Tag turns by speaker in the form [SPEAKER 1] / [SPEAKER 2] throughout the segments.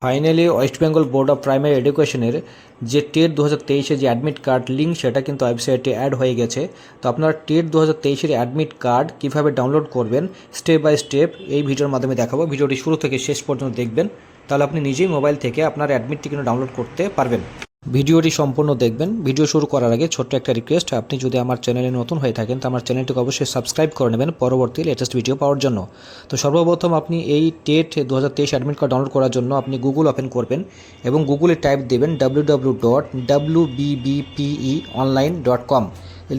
[SPEAKER 1] Finally West Bengal board of primary এডুকেশনের যে TET 2023 যে অ্যাডমিট কার্ড লিঙ্ক সেটা কিন্তু ওয়েবসাইটে অ্যাড হয়ে গেছে। তো আপনারা টেট 2023 অ্যাডমিট কার্ড কীভাবে ডাউনলোড করবেন স্টেপ বাই স্টেপ এই ভিডিওর মাধ্যমে দেখাবো। ভিডিওটি শুরু থেকে শেষ পর্যন্ত দেখবেন, তাহলে আপনি নিজেই মোবাইল থেকে আপনার অ্যাডমিটটি কিন্তু ডাউনলোড করতে পারবেন। ভিডিওটি সম্পূর্ণ দেখবেন। ভিডিও শুরু করার আগে ছোট্ট একটা রিকোয়েস্ট, আপনি যদি আমার চ্যানেলে নতুন হয়ে থাকেন তো আমার চ্যানেলটিকে অবশ্যই সাবস্ক্রাইব করে নেবেন পরবর্তী লেটেস্ট ভিডিও পাওয়ার জন্য। তো সর্বপ্রথম আপনি এই টেট 2023 অ্যাডমিট কার্ড ডাউনলোড করার জন্য আপনি গুগল ওপেন করবেন এবং গুগলে টাইপ দেবেন www.wbbeonline.com।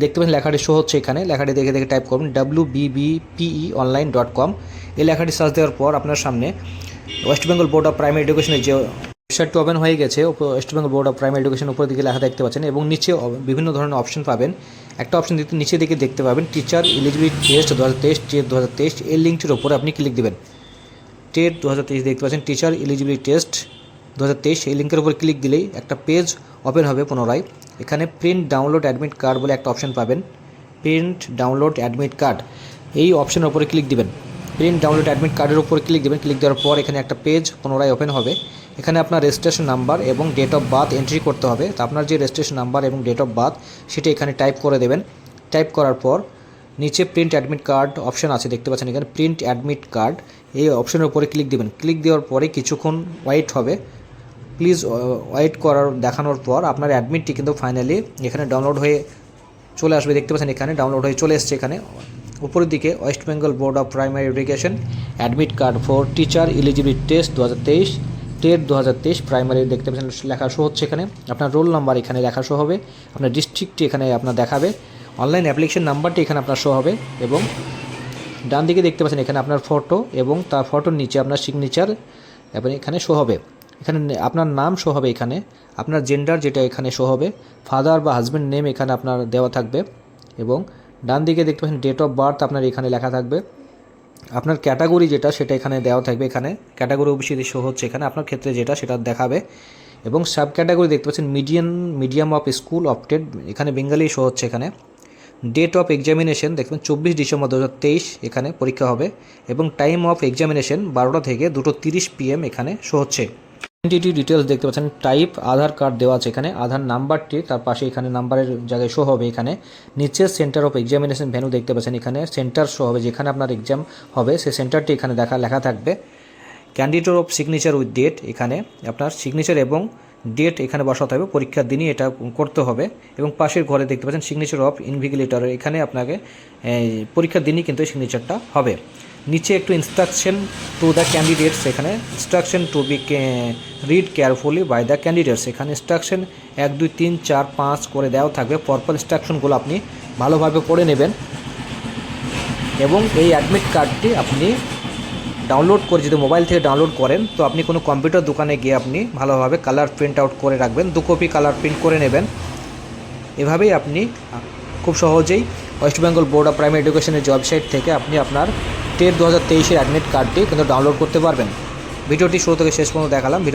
[SPEAKER 1] দেখতে পাচ্ছেন লেখাটি শো হচ্ছে এখানে, লেখাটি দেখে দেখে টাইপ করবেন wbbeonline.com। এই লেখাটি সার্চ দেওয়ার পর আপনার সামনে West Bengal board of primary এডুকেশনের যে ওয়েবসাইটটি ওপেন হয়ে গেছে। West Bengal board of primary education উপরের দিকে লেখা দেখতে পাচ্ছেন এবং নিচে বিভিন্ন ধরনের অপশন পাবেন। একটা অপশন নিচে দিকে দেখতে পাবেন টিচার এলিজিবিলিটি টেস্ট 2023 টেট 2023। এই লিঙ্কটির উপরে আপনি ক্লিক দেবেন। টেট 2023 দেখতে পাচ্ছেন টিচার এলিজিবিলিটি টেস্ট 2023। এই লিঙ্কের উপর ক্লিক দিলেই একটা পেজ ওপেন হবে পুনরায়। এখানে প্রিন্ট ডাউনলোড অ্যাডমিট কার্ড বলে একটা অপশন পাবেন। প্রিন্ট ডাউনলোড অ্যাডমিট কার্ড এই অপশনের উপরে ক্লিক দিবেন। প্রিন্ট ডাউনলোড অ্যাডমিট কার্ডের উপরে ক্লিক দেবেন। ক্লিক দেওয়ার পর এখানে একটা পেজ পুনরায় ওপেন হবে। এখানে আপনার রেজিস্ট্রেশন নাম্বার এবং ডেট অফ বার্থ এন্ট্রি করতে হবে। তো আপনার যে রেজিস্ট্রেশন নাম্বার এবং ডেট অফ বার্থ সেটা এখানে টাইপ করে দেবেন। টাইপ করার পর নিচে প্রিন্ট অ্যাডমিট কার্ড অপশন আছে দেখতে পাচ্ছেন এখানে প্রিন্ট অ্যাডমিট কার্ড এই অপশনের উপরে ক্লিক দেবেন। ক্লিক দেওয়ার পরে কিছুক্ষণ ওয়েট হবে। প্লিজ ওয়েট দেখানোর পর আপনার অ্যাডমিটটি কিন্তু ফাইনালি এখানে ডাউনলোড হয়ে চলে আসবে। দেখতে পাচ্ছেন এখানে ডাউনলোড হয়ে চলে এসছে। এখানে উপরের দিকে West Bengal board of primary education admit card for teacher eligibility test 2023 TET 2023 primary দেখতে পাচ্ছেন লেখা শো হচ্ছে এখানে। আপনার রোল নাম্বার এখানে লেখা শো হবে, আপনার ডিস্ট্রিক্টটি এখানে আপনার দেখাবে, অনলাইন অ্যাপ্লিকেশন নাম্বারটি এখানে আপনার শো হবে এবং ডান দিকে দেখতে পাচ্ছেন এখানে আপনার ফটো এবং তার ফটোর নিচে আপনার সিগনেচার এবং এখানে শো হবে। এখানে আপনার নাম শো হবে, এখানে আপনার জেন্ডার যেটা এখানে শো হবে, ফাদার বা হাজব্যান্ড নেম এখানে আপনার দেওয়া থাকবে এবং ডান দিকে দেখতে পাচ্ছেন ডেট অফ বার্থ আপনার এখানে লেখা থাকবে। আপনার ক্যাটাগরি যেটা সেটা এখানে দেওয়া থাকবে। এখানে ক্যাটাগরি ওবিসি শো হচ্ছে এখানে আপনার ক্ষেত্রে যেটা সেটা দেখাবে এবং সাব ক্যাটাগরি দেখতে পাচ্ছেন মিডিয়াম অফ স্কুল অপটেড এখানে বেঙ্গালি শো হচ্ছে এখানে। ডেট অফ এক্সামিনেশন দেখবেন 24 ডিসেম্বর 2023 এখানে পরীক্ষা হবে এবং টাইম অফ এক্সামিনেশন 12টা থেকে 2:30 PM এখানে শো হচ্ছে। আইডেন্টিটি ডিটেলস দেখতে পাচ্ছেন টাইপ আধার কার্ড দেওয়া আছে এখানে, আধার নাম্বারটি তার পাশে এখানে নাম্বারের জায়গায় শো হবে। এখানে নিচে সেন্টার অফ এক্সামিনেশন ভেন্যু দেখতে পাচ্ছেন এখানে সেন্টার শো হবে, যেখানে আপনার এক্সাম হবে সেই সেন্টারটি এখানে লেখা থাকবে। Candidate of signature with date এখানে আপনার সিগনেচার এবং ডেট এখানে বসাতে হবে, পরীক্ষার দিনই এটা করতে হবে এবং পাশের ঘরে দেখতে পাচ্ছেন সিগনেচার অফ ইনভিজিলেটর এখানে আপনাকে পরীক্ষার দিনই কিন্তু সিগনেচারটা হবে। নিচে একটু ইনস্ট্রাকশন টু দ্য ক্যান্ডিডেটস এখানে instruction to be read carefully by the candidates এখানে ইনস্ট্রাকশন 1 2 3 4 5 করে দেওয়া থাকবে। পরপর ইনস্ট্রাকশনগুলো আপনি ভালোভাবে পড়ে নেবেন এবং এই অ্যাডমিট কার্ডটি আপনি ডাউনলোড করে যদি মোবাইল থেকে ডাউনলোড করেন তো আপনি কোনো কম্পিউটার দোকানে গিয়ে আপনি ভালোভাবে কালার প্রিন্ট আউট করে রাখবেন, 2 কপি কালার প্রিন্ট করে নেবেন। এভাবেই আপনি খুব সহজেই West Bengal board of primary এডুকেশনের যে ওয়েবসাইট থেকে আপনি আপনার টেট 2023 অ্যাডমিট কার্ডটি কিন্তু ডাউনলোড করতে পারবেন। ভিডিওটি শুরু থেকে শেষ পর্যন্ত দেখালাম।